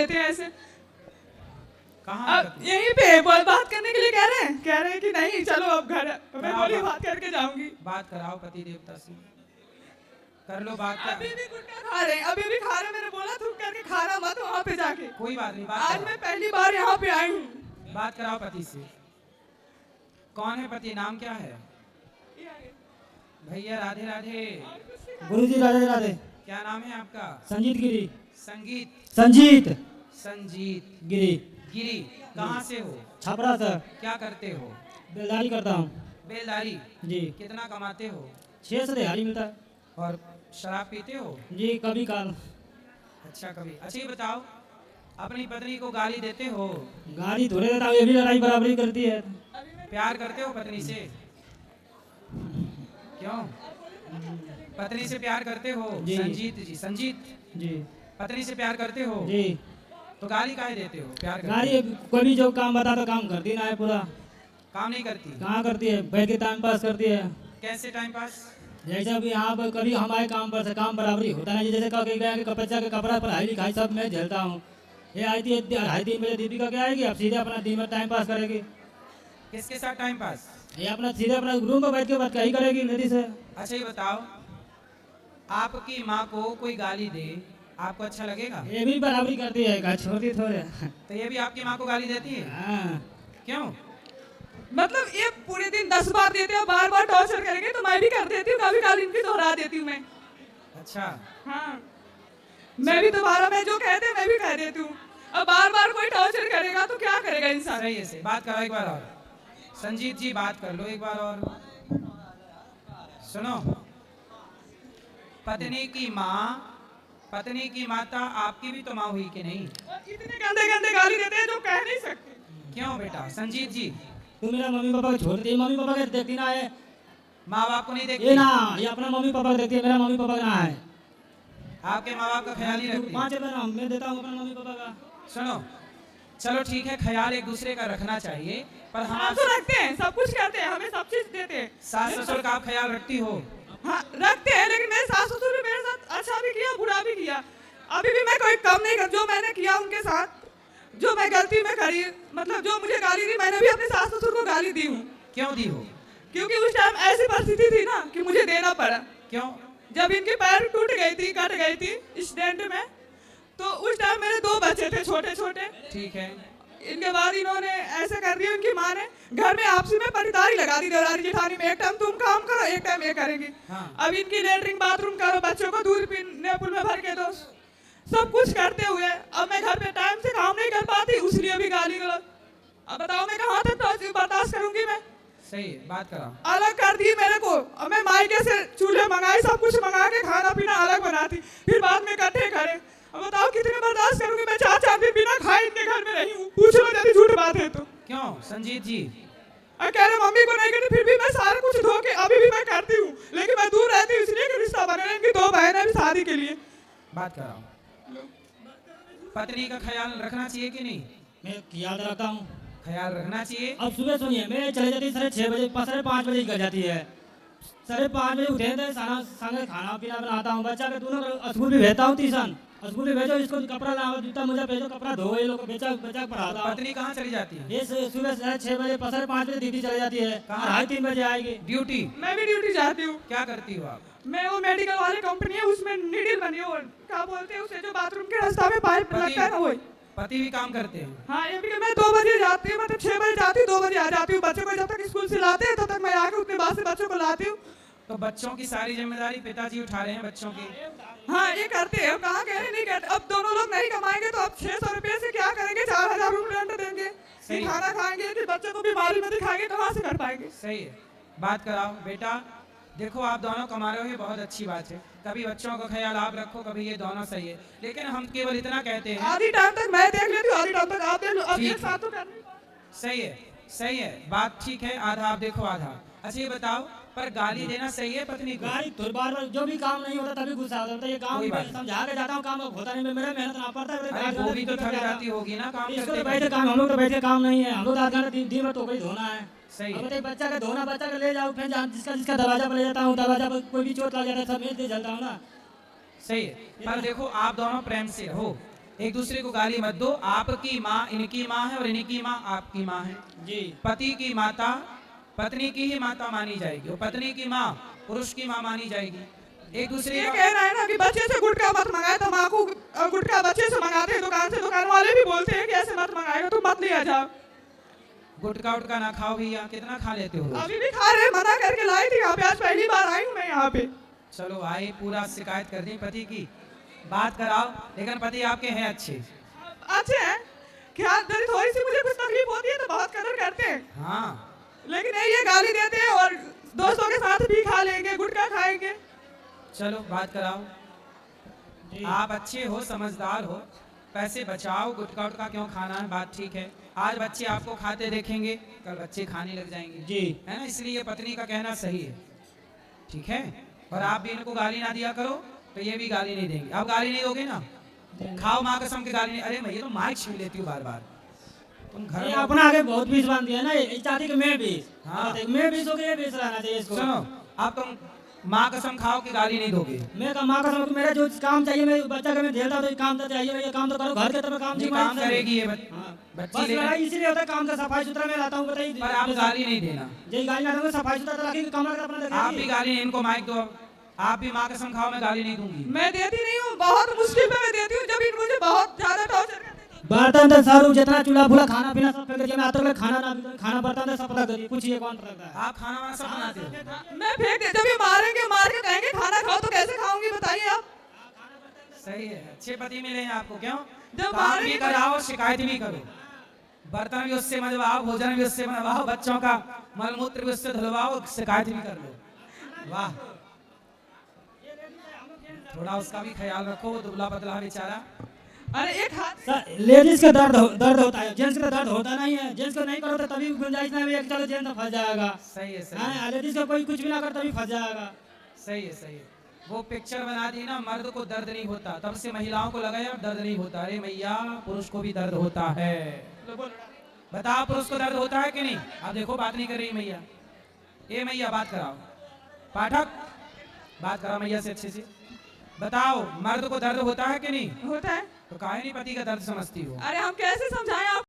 देते हैं ऐसे। कहाँ अब यहीं पे बात करने के लिए कह रहे हैं कि नहीं चलो अब घर, मैं बोली बात करके जाऊंगी। बात कराओ पति देवता से, कर लो बात। अभी भी गुटखा खा रहे हैं, अभी भी खा रहे हैं। मैंने बोला थूक करके खाना मत वहाँ पे जाके। कोई बात नहीं, बात आज कराओ। मैं पहली बार यहाँ पे आई हूँ। बात कराओ पति से। कौन है पति, नाम क्या है? भैया राधे राधे। गुरुजी राधे राधे। क्या नाम है आपका? संजीत गिरी। संजीत गिरी। गिरी। कहाँ से हो? छपरा सर। क्या करते हो? बेलदारी करता हूँ। बेलदारी जी। कितना कमाते हो? 6 से दिहाड़ी मिलता है। और शराब पीते हो? जी कभी काल। अच्छा कभी। अच्छा ये बताओ, अपनी पत्नी को गाली देते हो? गाली थोड़े देता हूँ, ये भी लड़ाई बराबरी करती है। प्यार करते हो पत्नी से? क्यों? पत्नी से प्यार करते हो? जी। संजीत जी पत्नी से प्यार करते हो? जी। तो गाली काहे देते हो? प्यार करते गाली हो? कोई भी जो काम बता तो काम करती ना है पूरा। काम नहीं करती? कहाँ करती है, बैठ के टाइम पास करती है। कैसे टाइम पास? जैसे अभी यहाँ पर कभी हमारे काम पर से काम बराबरी होता नहीं, जैसे कह गया कि बच्चा के कपड़ा पढ़ाई लिखाई सब मैं झेलता हूँ। ये आई थी 2:30-3 बजे दीदी का क्या आएगी, अब सीधे अपना दिन में टाइम पास करेगी। किसके साथ टाइम पास? ये अपना सीधे अपना रूम पर बैठ के बात कही करेगी लेडी से। अच्छा ये बताओ, आपकी माँ को कोई गाली दे आपको अच्छा लगेगा? ये भी बराबरी करती है, छोटी थोड़े। तो ये भी आपकी माँ को गाली देती है? हाँ। क्यों? मतलब ये पूरे दिन 10 बार देते हैं, बार बार टॉर्चर करेंगे तो मैं भी कर देती हूँ, कभी कभी इनकी दोहरा देती हूँ मैं। अच्छा। हाँ मैं भी दोबारा, मैं जो कहते हैं मैं भी कह देती हूँ। अब बार बार कोई टॉर्चर करेगा तो क्या करेगा इंसान। सही है, सही। बात करो एक बार और। संजीत जी बात कर लो एक बार और। सुनो, पत्नी की माता आपकी भी तो माँ हुई कि नहीं? इतने गंदे गंदे गाली देते हैं जो कह नहीं सकते। क्यों बेटा? संजीत जी तू मेरा मम्मी पापा को छोड़ दे, मम्मी पापा के देखती ना है। माँ बाप को नहीं देखती? ये ना, ये अपना मम्मी पापा को देखती है, मेरा मम्मी पापा का ना है। आपके माँ बाप का ख्याल नहीं रखती? 5 रुपये ना मैं देता हूँ अपना मम्मी पापा का। सुनो, चलो ठीक है, ख्याल एक दूसरे का रखना चाहिए, पर हम हम तो रखते हैं, सब कुछ करते हैं, हमें सब चीज देते हैं। सास ससुर का आप ख्याल रखती हो? हाँ रखते हैं, लेकिन मेरे सास ससुर ने मेरे साथ अच्छा भी किया बुरा भी किया। अभी भी मैं कोई कम नहीं कर, जो मैंने किया उनके साथ, जो मैं गलती में करी, मतलब जो मुझे गाली दी, मैंने भी अपने सास ससुर को गाली दी हूँ। क्यों दी हो? क्योंकि उस टाइम ऐसी परिस्थिति थी ना कि मुझे देना पड़ा। क्यों? जब इनके पैर टूट गई थी, कट गई थी एक्सीडेंट में, तो उस टाइम मेरे 2 बच्चे थे छोटे छोटे। ठीक है। इनके बाद इन्होंने ऐसे कर दिया, उनकी माँ ने घर में आपसी में परिदारी लगा दी, देवरानी जेठानी में। एक टाइम तुम काम करो, एक टाइम ये करेंगे। हाँ। अब इनकी लेटरिन बाथरूम करो, बच्चों को दूध पीने पुल में भर के दो, सब कुछ करते हुए अब मैं घर पे टाइम से काम नहीं कर पाती, उसलिए भी गाली गलौज। अब बताओ मैं कहाँ तक बर्दाश्त करूंगी मैं। सही है, बात कराओ। अलग कर दी मेरे को। अब मैं मायके से चूल्हे मंगाई, सब कुछ मंगा के खाना पीना अलग बनाती, फिर बाद में इकट्ठे करे। अब बताओ कितने बर्दाश्त करूंगी मैं। 4-4 दिन बिना खाए इनके घर में रही हूँ। पूछ लो यदि झूठ बात है तो। क्यों संजीत जी? कह रहे मम्मी को नहीं करती, फिर भी मैं सारा कुछ धो के अभी भी मैं करती हूँ, लेकिन मैं दूर रहती हूँ इसलिए कि रिश्ता बने रहे। इनकी 2 बहनें भी शादी के लिए। बात कराओ। पत्नी का ख्याल रखना चाहिए कि नहीं? मैं याद रखता हूँ। ख्याल रखना चाहिए। अब सुबह सुनिए, मैं चले जाती 6:30 बजे, 5:30 बजे कर जाती है। 5:30 बजे उठे थे, संगे खाना पीना बनाता हूँ, बच्चा के दोनों स्कूल भी भेजता हूँ, ट्यूशन स्कूल भी भेजो, इसको कपड़ा लाओ, जूता मुझे भेजो, कपड़ा धो, ये लोग बच्चा पढ़ाता हूँ। पत्नी कहाँ चली जाती है? ये सुबह 6 बजे, 5:30 बजे दीदी चली जाती है, 2:30-3 बजे आएगी। ड्यूटी? मैं भी ड्यूटी जाती हूँ। क्या करती हो आप? मैं वो मेडिकल वाली कंपनी है, उसमें नीडल बनी हो, क्या बोलते हैं उसे, जो बाथरूम के रास्ता में पाइप लगता है ना, वही। पति भी काम करते हैं? हाँ ये भी। मैं 2 बजे जाती हूँ, मतलब 6 बजे जाती हूँ, 2 बजे आ जाती हूँ। बच्चों को जब तक स्कूल से लाते हैं तब तक मैं आके उतने बाद से बच्चों को लाती हूँ। तो बच्चों की सारी जिम्मेदारी पिताजी उठा रहे हैं बच्चों की? हाँ ये करते हैं। कहाँ कह रहे नहीं करते। अब दोनों लोग नहीं कमाएंगे तो अब 600 रुपये से क्या करेंगे? 4000 रुपये रेंट देंगे, कि खाना खाएंगे, कि बच्चों को बीमारी में दिखाएंगे, कहाँ से कर पाएंगे? सही है, बात कराओ। बेटा देखो, आप दोनों कमा रहे हो, ये बहुत अच्छी बात है। कभी बच्चों का ख्याल आप रखो, कभी ये दोनों सही है, लेकिन हम केवल इतना कहते हैं। आधी टाइम तक मैं देख लेती हूँ, आधी टाइम तक आप देख लो। अब एक साथ तो करनी। सही है, सही है, बात ठीक है। आधा आप देखो, आधा। अच्छा ये बताओ, पर गाली देना सही है पत्नी को? गाली तो बार बार, जो भी काम नहीं होता तभी गुस्सा होता है। ये काम समझा के जाता हूँ, काम होता नहीं, मेरा मेहनत ना पड़ता है। वो भी तो थक जाती होगी ना काम इसको तो करते बैठे काम, हम लोग तो बैठे काम नहीं है। हम लोग 8 घंटे दिन में तो कोई धोना है। सही है। अब बच्चा का धोना, बच्चा का ले जाओ, फिर जिसका दरवाजा पर ले जाता हूँ, दरवाजा पर कोई भी चोट लग जाता है, सब मैं दे चलता हूँ ना। सही है, पर देखो आप दोनों प्रेम से रहो, एक दूसरे को गाली मत दो। आपकी माँ इनकी माँ है और इनकी माँ आपकी माँ है। जी पति की माता पत्नी की ही माता मानी जाएगी और पत्नी की माँ पुरुष की माँ मानी जाएगी। एक दूसरे ये का कह रहा है ना कि बच्चे से गुटखा मत मंगाए, तम्बाकू गुटखा बच्चे से मंगाते हैं दुकान से, दुकान वाले भी बोलते हैं कि ऐसे मत मंगाएगा तो मत लिया जाओ। गुटखा उटका ना खाओ भैया, कितना खा लेते हो रोज? अभी भी खा रहे, मना करके लाई थी यहाँ पे, आज पहली बार आई हूँ मैं यहाँ पे। चलो आए, पूरा शिकायत कर दी पति की, बात कराओ। लेकिन पति आपके हैं अच्छे? अच्छे हैं, क्या थोड़ी सी मुझे कुछ तकलीफ होती है तो बहुत कदर करते हैं, हाँ लेकिन ये गाली देते हैं और दोस्तों के साथ भी खा लेंगे, गुटखा खाएंगे। चलो बात कराओ। जी आप अच्छे हो, समझदार हो, पैसे बचाओ, गुटखा उटखा क्यों खाना है, बात ठीक है। आज बच्चे आपको खाते देखेंगे, कल बच्चे खाने लग जाएंगे, जी है ना? इसलिए पत्नी का कहना सही है, ठीक है। और आप भी इनको गाली ना दिया करो तो ये भी गाली नहीं देंगे। आप गाली नहीं दोगे ना, खाओ माँ कसम की गाली नहीं। अरे मैं ये तो माइक छीन लेती हूँ बार बार, तुम घर ये में- अपना आगे बहुत बीस बांध दिया ना, ये चाहती कि मैं बीस, हाँ। मैं बीस हो गया, बीस रहना चाहिए इसको। सुनो, आप तुम माँ कसम खाओ कि गाली नहीं दोगे। मैं का माँ कसम कि मेरा जो काम चाहिए, मेरे बच्चा का मैं झेलता तो ये काम तो चाहिए, मैं ये काम तो करो, घर के तो मैं काम ये नहीं काम मांगता। करेगी ये हाँ। बच्ची, बस लेकिन लड़ाई इसीलिए होता है, काम का सफाई सुथरा में रहता हूँ, बताइए। पर आप गाली नहीं देना। यही गाली ना दूंगा, सफाई सुथरा तो रखेगी, कमरा का अपना आप देखेगी। भी गाली नहीं, इनको माइक दो। आप भी माँ कसम खाओ, मैं गाली नहीं दूंगी। मैं देती नहीं हूँ, बहुत मुश्किल में मैं देती हूँ, जब इन मुझे बहुत ज्यादा टॉर्चर करते हैं। बर्तन तो सारू जितना चूल्हा फूला खाना पीना सब फेंक दिया, मैं आज तक खाना ना खाना बर्तन तो सब रख दिया, पूछिए कौन रखता है। आप खाना वाना सब बनाते हो? मैं फेंक दे, जब ये मारेंगे, मार के कहेंगे खाना खाओ तो कैसे खाऊंगी बताइए आप। सही है, अच्छे पति मिले हैं आपको। क्यों? जब काम मारेंगे भी तो- कराओ, शिकायत भी करो, बर्तन भी उससे मजवाओ, भोजन भी उससे बनवाओ, बच्चों का मलमूत्र भी उससे धुलवाओ, शिकायत भी कर लो। वाह, थोड़ा उसका भी ख्याल रखो, वो दुबला पतला बेचारा। अरे एक हाथ लेडीज का दर्द होता है, जेंट्स का दर्द होता नहीं है। जेंट्स को नहीं करो तो तभी गुंजाइश नहीं है, चलो जेंट्स फंस जाएगा। सही है, सही है, हाँ, लेडीज को कोई कुछ भी ना कर तभी फंस जाएगा। सही है, सही है। वो पिक्चर बना दी ना, मर्द को दर्द नहीं होता, तब से महिलाओं को लगा यार दर्द नहीं होता। अरे मैया, पुरुष को भी दर्द होता है। बताओ, पुरुष को दर्द होता है कि नहीं? आप देखो, बात नहीं कर रही मैया। ए मैया, बात कराओ। पाठक, बात कराओ मैया से अच्छे से। बताओ, मर्द को दर्द होता है कि नहीं? होता है। तो काहे नहीं पति का दर्द समझती हो? अरे हम कैसे समझाएं आप